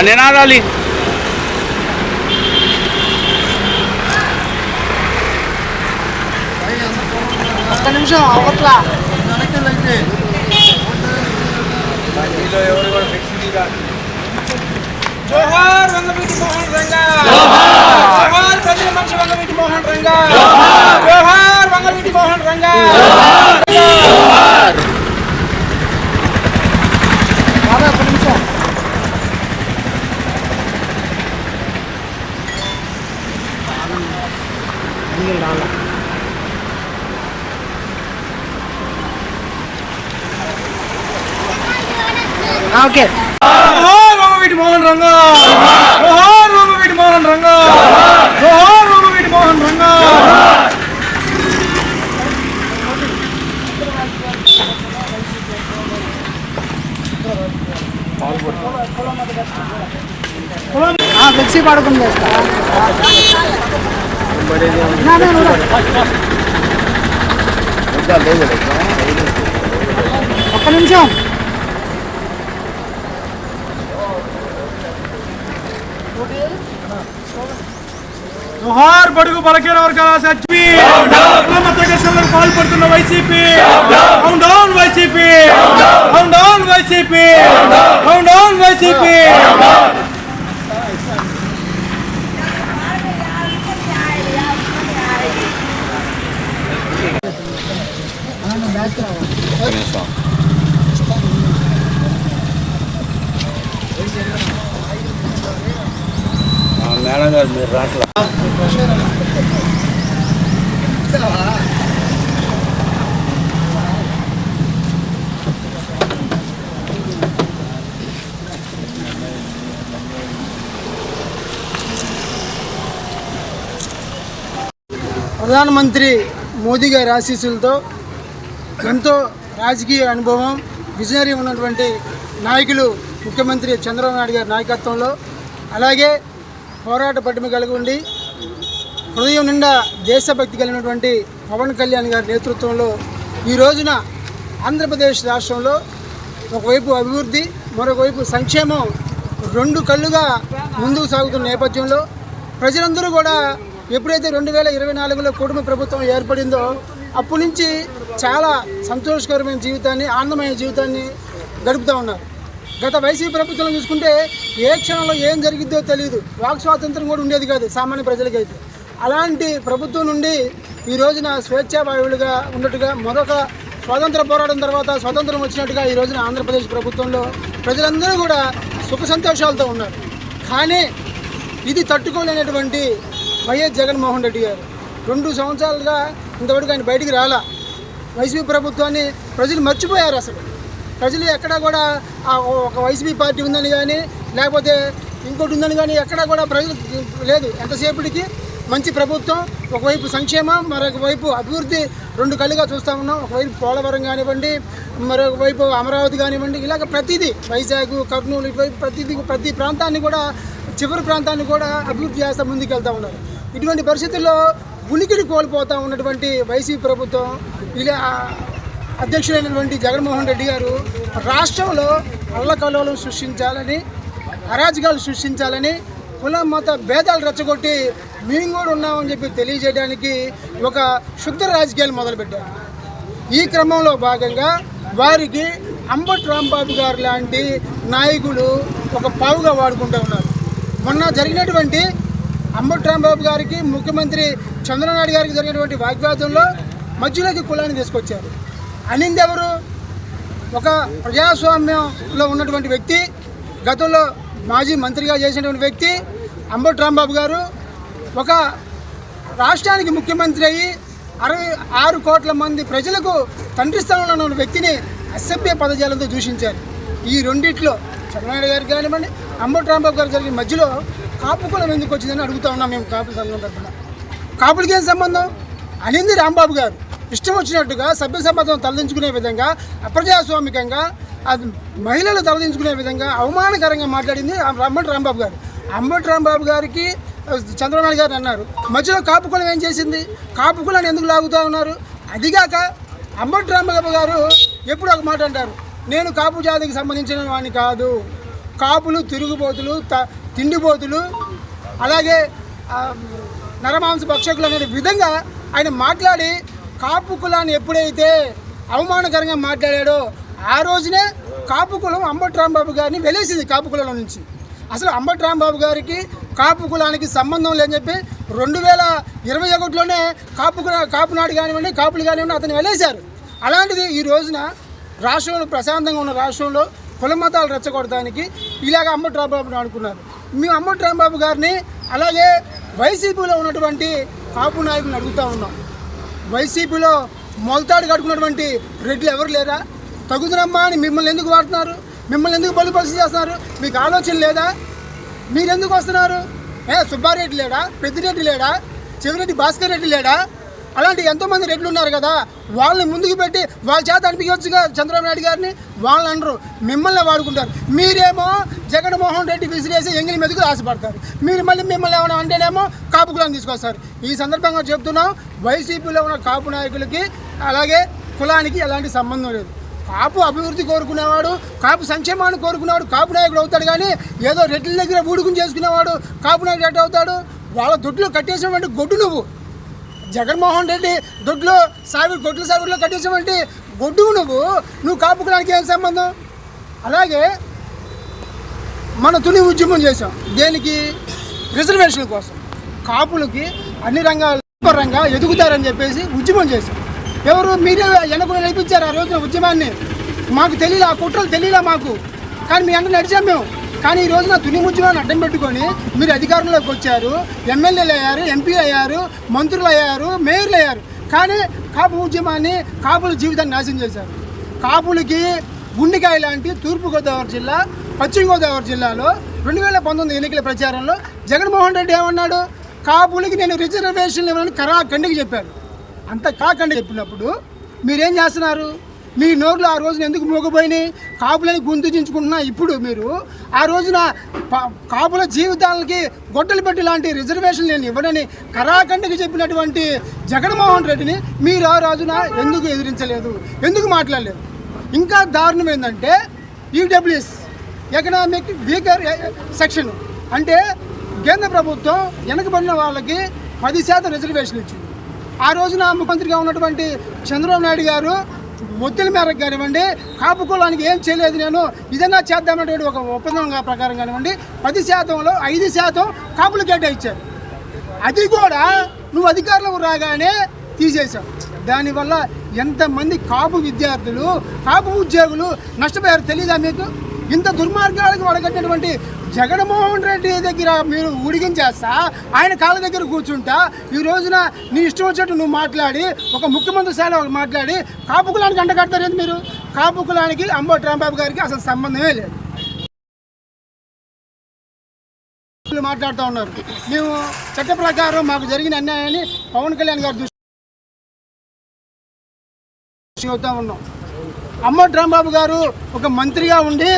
నినాదాలి ఒక్క నిమిషం అవట్లా జోహార్ వంగవీటి మోహన్ రంగా, జోహార్ ప్రజల మనిషి వంగవీటి మోహన్ రంగా, జోహార్ వంగవీటి మోహన్ రంగా. ఒక్క నిమిషం ఓకే. జోహార్ వంగవీటి మోహన్ రంగా, జోహార్ వంగవీటి మోహన్ రంగా, జోహార్ వంగవీటి మోహన్ రంగా. ఫ్లెక్సీ పడుకుంది ఒక్క నిమిషం. జోహార్ బడుగు బలహీన వర్గాల సచివి ఘర్షణలకు పాల్పడుతున్న YCP, down down YCP, down down YCP, down down YCP. Madam గారు మీరు రాట్లా ప్రధానమంత్రి మోదీ గారి ఆశీస్సులతో ఎంతో రాజకీయ అనుభవం, విజనరీ ఉన్నటువంటి నాయకులు ముఖ్యమంత్రి చంద్రబాబు నాయుడు గారి నాయకత్వంలో, అలాగే పోరాట పటిమ కలిగి ఉండి హృదయం నిండా దేశభక్తి కలిగినటువంటి పవన్ కళ్యాణ్ గారి నేతృత్వంలో ఈ రోజున ఆంధ్రప్రదేశ్ రాష్ట్రంలో ఒకవైపు అభివృద్ధి, మరొకవైపు సంక్షేమం రెండు కళ్ళుగా ముందుకు సాగుతున్న నేపథ్యంలో ప్రజలందరూ కూడా ఎప్పుడైతే 2024లో కూటమి ప్రభుత్వం ఏర్పడిందో అప్పటి నుంచి చాలా సంతోషకరమైన జీవితాన్ని, ఆనందమైన జీవితాన్ని గడుపుతూ ఉన్నారు. గత వైసీపీ ప్రభుత్వం చూసుకుంటే ఏ క్షణంలో ఏం జరిగిద్దో తెలియదు, వాక్ స్వాతంత్రం కూడా ఉండేది కాదు సామాన్య ప్రజలకైతే. అలాంటి ప్రభుత్వం నుండి ఈ రోజున స్వేచ్ఛావాయువులుగా ఉన్నట్టుగా మరొక స్వాతంత్ర పోరాటం తర్వాత స్వాతంత్రం వచ్చినట్టుగా ఈ రోజున ఆంధ్రప్రదేశ్ ప్రభుత్వంలో ప్రజలందరూ కూడా సుఖ సంతోషాలతో ఉన్నారు. కానీ ఇది తట్టుకోలేనటువంటి వైఎస్ జగన్మోహన్ రెడ్డి గారు 2 సంవత్సరాలుగా ఇంతవరకు ఆయన బయటికి రాలా. వైసీపీ ప్రభుత్వాన్ని ప్రజలు మర్చిపోయారు. అసలు ప్రజలు ఎక్కడా కూడా ఒక వైసీపీ పార్టీ ఉందని కానీ లేకపోతే ఇంకోటి ఉందని కానీ ఎక్కడా కూడా ప్రజలు లేదు. ఎంతసేపటికి మంచి ప్రభుత్వం, ఒకవైపు సంక్షేమం, మరొక వైపు అభివృద్ధి రెండు కళ్ళుగా చూస్తూ ఉన్నాం. ఒకవైపు పోలవరం కానివ్వండి, మరొక వైపు అమరావతి కానివ్వండి, ఇలాగ ప్రతిదీ వైజాగ్, కర్నూలు, ఇటువైపు ప్రతి ప్రాంతాన్ని కూడా, చివరి ప్రాంతాన్ని కూడా అభివృద్ధి చేస్తూ ముందుకు వెళ్తూ ఉన్నారు. ఇటువంటి పరిస్థితుల్లో ఉనికిని కోల్పోతూ ఉన్నటువంటి వైసీపీ ప్రభుత్వం, ఇలా అధ్యక్షుడైనటువంటి జగన్మోహన్ రెడ్డి గారు రాష్ట్రంలో అల్లకల్లోలం సృష్టించాలని, అరాజకాలు సృష్టించాలని, కుల మత భేదాలు రెచ్చగొట్టి మేము కూడా ఉన్నామని చెప్పి తెలియజేయడానికి ఒక శుద్ధ రాజకీయాలు మొదలుపెట్టారు. ఈ క్రమంలో భాగంగా వారికి అంబటి రాంబాబు గారు లాంటి నాయకులు ఒక పావుగా వాడుకుంటూ ఉన్నారు. మొన్న జరిగినటువంటి అంబటి రాంబాబు గారికి ముఖ్యమంత్రి చంద్రబాబు నాయుడు గారికి జరిగినటువంటి వాగ్వాదంలో మధ్యలోకి కులాన్ని తీసుకొచ్చారు. అనింది ఎవరు? ఒక ప్రజాస్వామ్యంలో ఉన్నటువంటి వ్యక్తి, గతంలో మాజీ మంత్రిగా చేసినటువంటి వ్యక్తి అంబటి రాంబాబు గారు ఒక రాష్ట్రానికి ముఖ్యమంత్రి అయ్యి 66 కోట్ల మంది ప్రజలకు తండ్రి స్థానంలో ఉన్న వ్యక్తిని అసభ్య పదజాలంతో దూషించారు. ఈ రెండిట్లో చంద్రబాబు గారికి కానివ్వండి, అంబటి రాంబాబు గారు జరిగిన మధ్యలో కాపు కులం ఎందుకు వచ్చిందని అడుగుతా ఉన్నాం మేము కాపు సంఘం తరఫున. కాపులకి ఏం సంబంధం అనింది రాంబాబు గారు. ఇష్టం వచ్చినట్టుగా సభ్య సమాజం తలదించుకునే విధంగా, అప్రజాస్వామికంగా, అది మహిళలు తలదించుకునే విధంగా అవమానకరంగా మాట్లాడింది రాంబాబు గారు. అంబటి రాంబాబు గారికి చంద్రబాబు నాయుడు గారు అన్నారు. మధ్యలో కాపు కులం ఏం చేసింది? కాపు కులాన్ని ఎందుకు లాగుతూ ఉన్నారు? అదిగాక అంబటి రాంబాబు గారు ఎప్పుడు ఒక మాట అంటారు, నేను కాపు జాతికి సంబంధించిన వాడిని కాదు, కాపులు తిరుగుబోతులు, తిండిబోతులు, అలాగే నరమాంస భక్షకులు అనే విధంగా ఆయన మాట్లాడి కాపు కులాన్ని ఎప్పుడైతే అవమానకరంగా మాట్లాడాడో ఆ రోజునే కాపు కులం అంబటి రాంబాబు గారిని వెలేసింది కాపు కులంలో నుంచి. అసలు అంబటి రాంబాబు గారికి కాపు కులానికి సంబంధం లేదని చెప్పి 2021లోనే కాపునాడు కానివ్వండి, కాపులు కానివ్వండి అతను వెలేశారు. అలాంటిది ఈ రోజున రాష్ట్రంలో ప్రశాంతంగా ఉన్న రాష్ట్రంలో కుల మతాలు రెచ్చగొడటానికి ఇలాగ అంబటి రాంబాబుని అనుకున్నారు. మేము అంబటి రాంబాబు గారిని అలాగే వైసీపీలో ఉన్నటువంటి కాపు నాయకులను అడుగుతూ ఉన్నాం. వైసీపీలో మొలతాడు కట్టుకున్నటువంటి రెడ్లు ఎవరు లేరా? తగుదనమ్మా అని మిమ్మల్ని ఎందుకు వాడుతున్నారు? మిమ్మల్ని ఎందుకు బలిపరిచి చేస్తున్నారు? మీకు ఆలోచన లేదా? మీరెందుకు వస్తున్నారు? సుబ్బారెడ్డి లేడా? పెద్దిరెడ్డి లేడా? చెవిరెడ్డి భాస్కర్ రెడ్డి లేడా? అలాంటి ఎంతోమంది రెడ్లు ఉన్నారు కదా, వాళ్ళని ముందుకు పెట్టి వాళ్ళ చేత అనిపించవచ్చుగా చంద్రబాబు నాయుడు గారిని. వాళ్ళని అనరు, మిమ్మల్ని వాడుకుంటారు. మీరేమో జగన్మోహన్ రెడ్డి విసిరేసి ఎంగిలి మీదకు ఆశపడతారు. మీరు మిమ్మల్ని ఏమైనా అంటేనేమో కాపు కులాన్ని తీసుకొస్తారు. ఈ సందర్భంగా చెప్తున్నాం, వైసీపీలో ఉన్న కాపు నాయకులకి అలాగే కులానికి ఎలాంటి సంబంధం లేదు. కాపు అభివృద్ధి కోరుకునేవాడు, కాపు సంక్షేమాన్ని కోరుకునేవాడు కాపు నాయకుడు అవుతాడు. కానీ ఏదో రెడ్ల దగ్గర ఊడుకుని చేసుకునేవాడు కాపు నాయకుడు ఎట్ట అవుతాడు? వాళ్ళ దొడ్లో కట్టేసినటువంటి గొడ్డు నువ్వు. జగన్మోహన్ రెడ్డి గొడ్ల సాగులో కట్టేసినటువంటి గొడ్డు నువ్వు కాపు కులానికి ఏం సంబంధం? అలాగే మన తుని ఉద్యమం చేసాం. దేనికి? రిజర్వేషన్ల కోసం. కాపులకి అన్ని రంగాలు ఎదుగుతారని చెప్పేసి ఉద్యమం చేశాం. ఎవరు? మీరే వెనక నడిపించారు ఆ రోజున ఉద్యమాన్ని. మాకు తెలియలే, ఆ కుట్రలు తెలియలే మాకు, కానీ మీ అందరూ నడిచాం మేము. కానీ ఈ రోజున తుని ఉద్యమాన్ని అడ్డం పెట్టుకొని మీరు అధికారంలోకి వచ్చారు, ఎమ్మెల్యేలు అయ్యారు, ఎంపీలు అయ్యారు, మంత్రులు అయ్యారు, మేయర్లు అయ్యారు. కానీ కాపు ఉద్యమాన్ని, కాపుల జీవితాన్ని నాశనం చేశారు. కాపులకి గుండెకాయ లాంటి తూర్పుగోదావరి జిల్లా, పశ్చిమ గోదావరి జిల్లాలో 2019 ఎన్నికల ప్రచారంలో జగన్మోహన్ రెడ్డి ఏమన్నాడు? కాపులకి నేను రిజర్వేషన్లు ఇవ్వాలని కరాఖండికి చెప్పాను. అంత కాకండి చెప్పినప్పుడు మీరేం చేస్తున్నారు? మీ నోరులో ఆ రోజున ఎందుకు మోగపోయినాయి? కాపులని గుంతుచించుకుంటున్నా. ఇప్పుడు మీరు ఆ రోజున కాపుల జీవితాలకి గొడ్డలు పెట్టి లాంటి రిజర్వేషన్ నేను ఇవ్వనని కరాఖండికి చెప్పినటువంటి జగన్మోహన్ రెడ్డిని మీరు ఆ రోజున ఎందుకు ఎదిరించలేదు? ఎందుకు మాట్లాడలేదు? ఇంకా దారుణం ఏంటంటే ఈడబ్ల్యూఎస్ ఎకనామిక్ వీకర్ సెక్షన్ అంటే కేంద్ర ప్రభుత్వం వెనకబడిన వాళ్ళకి 10% రిజర్వేషన్ ఇచ్చింది. ఆ రోజున ముఖ్యమంత్రిగా ఉన్నటువంటి చంద్రబాబు నాయుడు గారు ఒత్తిడి మేరకు కానివ్వండి, కాపు కులానికి ఏం చేయలేదు, నేను ఇదన్నా చేద్దామనేటువంటి ఒక ఒప్పందం ప్రకారం కానివ్వండి 10%లో 5% కాపులు కేటాయించారు. అది కూడా నువ్వు అధికారంలోకి రాగానే తీసేశావు. దానివల్ల ఎంతమంది కాపు విద్యార్థులు, కాపు ఉద్యోగులు నష్టపోయారు తెలియదా మీకు? ఇంత దుర్మార్గాలకు వడగట్టినటువంటి జగన్మోహన్ రెడ్డి దగ్గర మీరు ఉడిగించేస్తా, ఆయన కాళ్ళ దగ్గర కూర్చుంటా, ఈ రోజున నీ ఇష్టం వచ్చినట్టు నువ్వు మాట్లాడి, ఒక ముఖ్యమంత్రి స్థాయిలో మాట్లాడి కాపు కులానికి అంటగడతారేంటి మీరు? కాపు కులానికి అంబటి రాంబాబు గారికి అసలు సంబంధమే లేదు. మాట్లాడుతూ ఉన్నారు, మేము చట్ట ప్రకారం మాకు జరిగిన అన్యాయాన్ని పవన్ కళ్యాణ్ గారు దృష్టి అవుతా ఉన్నాం. అంబటి రాంబాబు గారు ఒక మంత్రిగా ఉండి